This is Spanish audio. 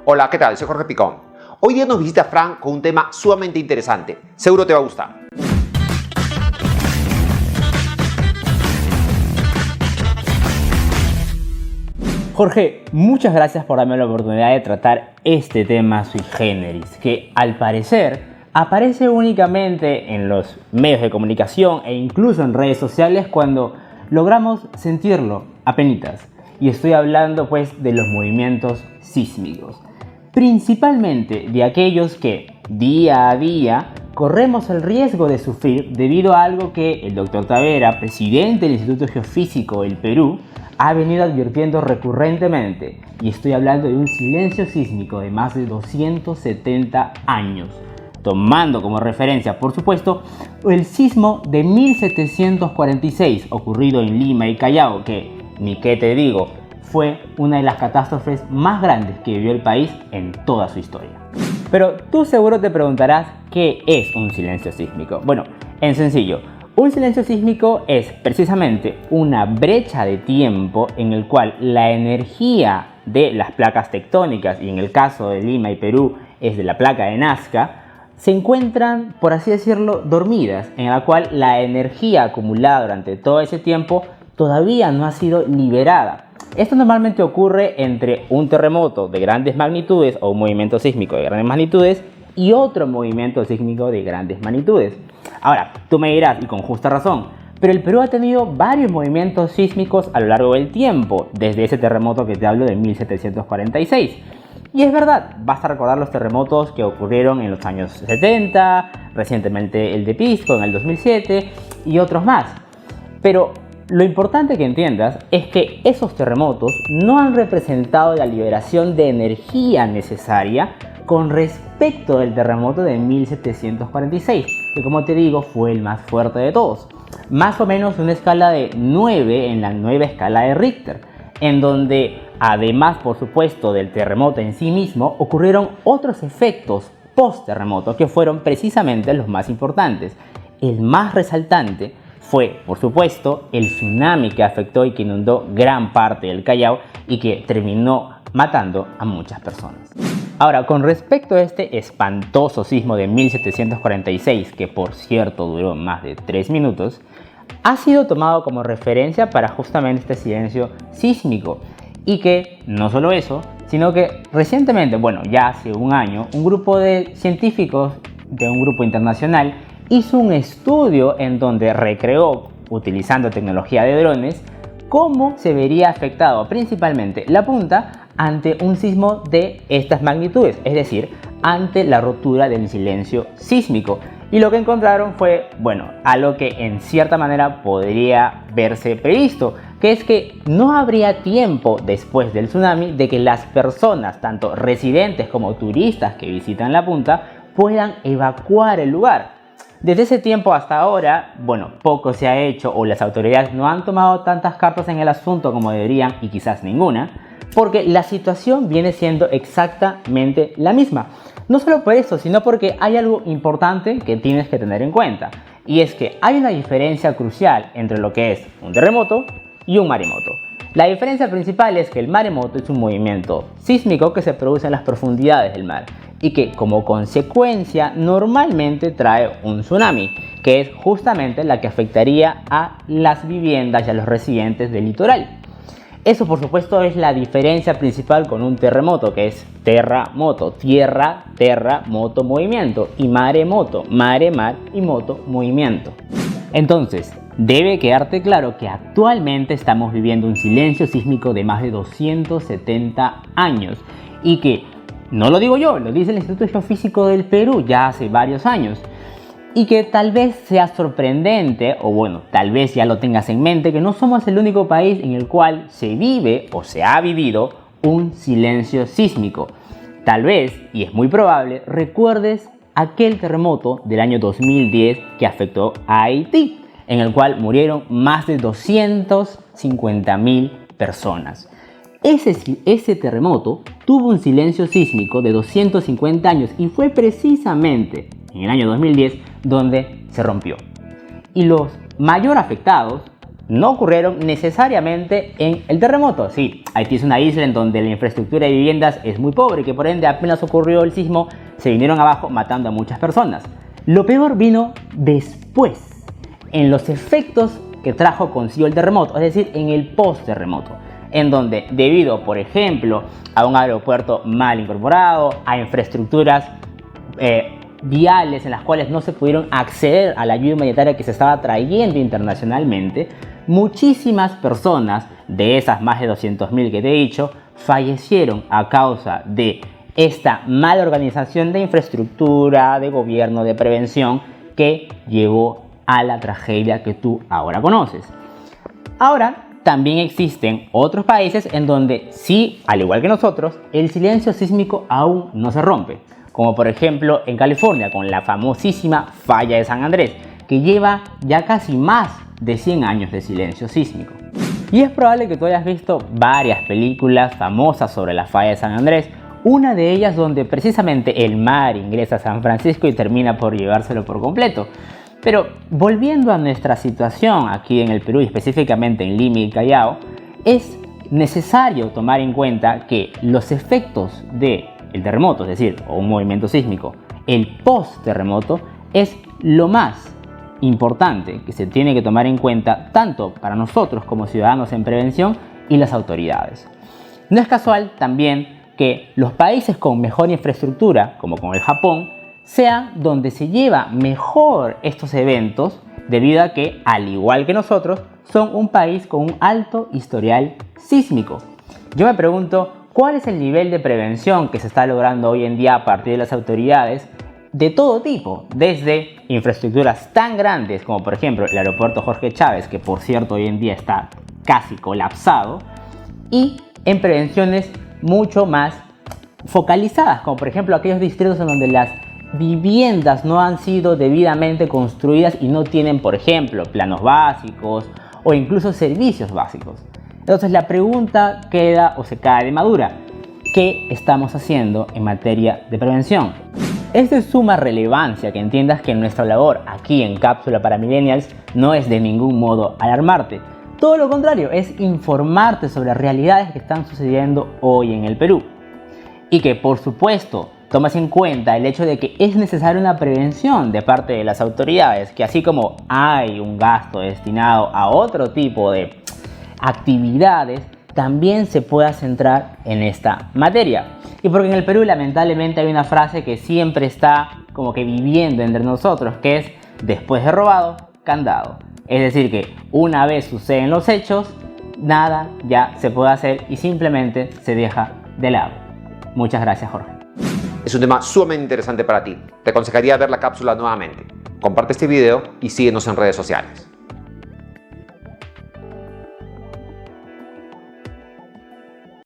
Hola, ¿qué tal? Soy Jorge Picón. Hoy día nos visita Fran con un tema sumamente interesante. Seguro te va a gustar. Jorge, muchas gracias por darme la oportunidad de tratar este tema sui generis, que al parecer aparece únicamente en los medios de comunicación e incluso en redes sociales cuando logramos sentirlo apenitas. Y estoy hablando pues de los movimientos sísmicos, principalmente de aquellos que día a día corremos el riesgo de sufrir debido a algo que el Dr. Tavera, presidente del Instituto Geofísico del Perú, ha venido advirtiendo recurrentemente, y estoy hablando de un silencio sísmico de más de 270 años, tomando como referencia, por supuesto, el sismo de 1746 ocurrido en Lima y Callao, que, ni qué te digo, fue una de las catástrofes más grandes que vivió el país en toda su historia. Pero tú seguro te preguntarás, ¿qué es un silencio sísmico? Bueno, en sencillo, un silencio sísmico es precisamente una brecha de tiempo en el cual la energía de las placas tectónicas, y en el caso de Lima y Perú es de la placa de Nazca, se encuentran, por así decirlo, dormidas, en la cual la energía acumulada durante todo ese tiempo todavía no ha sido liberada. Esto normalmente ocurre entre un terremoto de grandes magnitudes o un movimiento sísmico de grandes magnitudes y otro movimiento sísmico de grandes magnitudes. Ahora, tú me dirás, y con justa razón, pero el Perú ha tenido varios movimientos sísmicos a lo largo del tiempo, desde ese terremoto que te hablo de 1746. Y es verdad, basta recordar los terremotos que ocurrieron en los años 70, recientemente el de Pisco en el 2007 y otros más. Pero lo importante que entiendas es que esos terremotos no han representado la liberación de energía necesaria con respecto del terremoto de 1746, que como te digo fue el más fuerte de todos. Más o menos una escala de 9 en la nueva escala de Richter, en donde además por supuesto del terremoto en sí mismo ocurrieron otros efectos post-terremoto que fueron precisamente los más importantes. El más resaltante fue, por supuesto, el tsunami que afectó y que inundó gran parte del Callao y que terminó matando a muchas personas. Ahora, con respecto a este espantoso sismo de 1746, que por cierto duró más de 3 minutos, ha sido tomado como referencia para justamente este silencio sísmico. Y que no solo eso, sino que recientemente, bueno, ya hace un año, un grupo de científicos de un grupo internacional hizo un estudio en donde recreó, utilizando tecnología de drones, cómo se vería afectado principalmente la punta ante un sismo de estas magnitudes, es decir, ante la rotura del silencio sísmico. Y lo que encontraron fue, bueno, algo que en cierta manera podría verse previsto, que es que no habría tiempo después del tsunami de que las personas, tanto residentes como turistas que visitan la punta, puedan evacuar el lugar. Desde ese tiempo hasta ahora, bueno, poco se ha hecho o las autoridades no han tomado tantas cartas en el asunto como deberían y quizás ninguna, porque la situación viene siendo exactamente la misma. No solo por eso, sino porque hay algo importante que tienes que tener en cuenta, y es que hay una diferencia crucial entre lo que es un terremoto y un maremoto. La diferencia principal es que el maremoto es un movimiento sísmico que se produce en las profundidades del mar y que como consecuencia normalmente trae un tsunami, que es justamente la que afectaría a las viviendas y a los residentes del litoral. Eso por supuesto es la diferencia principal con un terremoto, que es terra-moto, tierra, terra, moto, movimiento, y maremoto, mare, mar y moto, movimiento. Entonces, debe quedarte claro que actualmente estamos viviendo un silencio sísmico de más de 270 años y que, no lo digo yo, lo dice el Instituto Geofísico del Perú ya hace varios años, y que tal vez sea sorprendente, o bueno, tal vez ya lo tengas en mente, que no somos el único país en el cual se vive o se ha vivido un silencio sísmico. Tal vez, y es muy probable, recuerdes aquel terremoto del año 2010 que afectó a Haití, en el cual murieron más de 250.000 personas. Ese terremoto tuvo un silencio sísmico de 250 años y fue precisamente en el año 2010 donde se rompió. Y los mayor afectados no ocurrieron necesariamente en el terremoto. Sí, Haití es una isla en donde la infraestructura de viviendas es muy pobre y que por ende apenas ocurrió el sismo se vinieron abajo matando a muchas personas. Lo peor vino después, en los efectos que trajo consigo el terremoto, es decir, en el post-terremoto, en donde debido, por ejemplo, a un aeropuerto mal incorporado, a infraestructuras viales en las cuales no se pudieron acceder a la ayuda humanitaria que se estaba trayendo internacionalmente, muchísimas personas de esas más de 200.000 que te he dicho fallecieron a causa de esta mala organización de infraestructura, de gobierno, de prevención que llevó a la tragedia que tú ahora conoces. Ahora, también existen otros países en donde sí, al igual que nosotros, el silencio sísmico aún no se rompe, como por ejemplo en California con la famosísima falla de San Andrés, que lleva ya casi más de 100 años de silencio sísmico. Y es probable que tú hayas visto varias películas famosas sobre la falla de San Andrés, una de ellas donde precisamente el mar ingresa a San Francisco y termina por llevárselo por completo. Pero volviendo a nuestra situación aquí en el Perú y específicamente en Lima y Callao, es necesario tomar en cuenta que los efectos del terremoto, es decir, o un movimiento sísmico, el post-terremoto es lo más importante que se tiene que tomar en cuenta tanto para nosotros como ciudadanos en prevención y las autoridades. No es casual también que los países con mejor infraestructura, como con el Japón, sean donde se lleva mejor estos eventos debido a que, al igual que nosotros, son un país con un alto historial sísmico. Yo me pregunto, ¿cuál es el nivel de prevención que se está logrando hoy en día a partir de las autoridades de todo tipo? Desde infraestructuras tan grandes como por ejemplo el aeropuerto Jorge Chávez, que por cierto hoy en día está casi colapsado, y en prevenciones mucho más focalizadas, como por ejemplo aquellos distritos en donde las viviendas no han sido debidamente construidas y no tienen, por ejemplo, planos básicos o incluso servicios básicos. Entonces la pregunta queda o se cae de madura: ¿qué estamos haciendo en materia de prevención? Es de suma relevancia que entiendas que nuestra labor aquí en Cápsula para Millennials no es de ningún modo alarmarte. Todo lo contrario, es informarte sobre realidades que están sucediendo hoy en el Perú. Y que, por supuesto, tomas en cuenta el hecho de que es necesaria una prevención de parte de las autoridades, que así como hay un gasto destinado a otro tipo de actividades, también se pueda centrar en esta materia. Y porque en el Perú lamentablemente hay una frase que siempre está como que viviendo entre nosotros, que es: después de robado, candado. Es decir, que una vez suceden los hechos, nada ya se puede hacer y simplemente se deja de lado. Muchas gracias, Jorge. Es un tema sumamente interesante para ti. Te aconsejaría ver la cápsula nuevamente. Comparte este video y síguenos en redes sociales.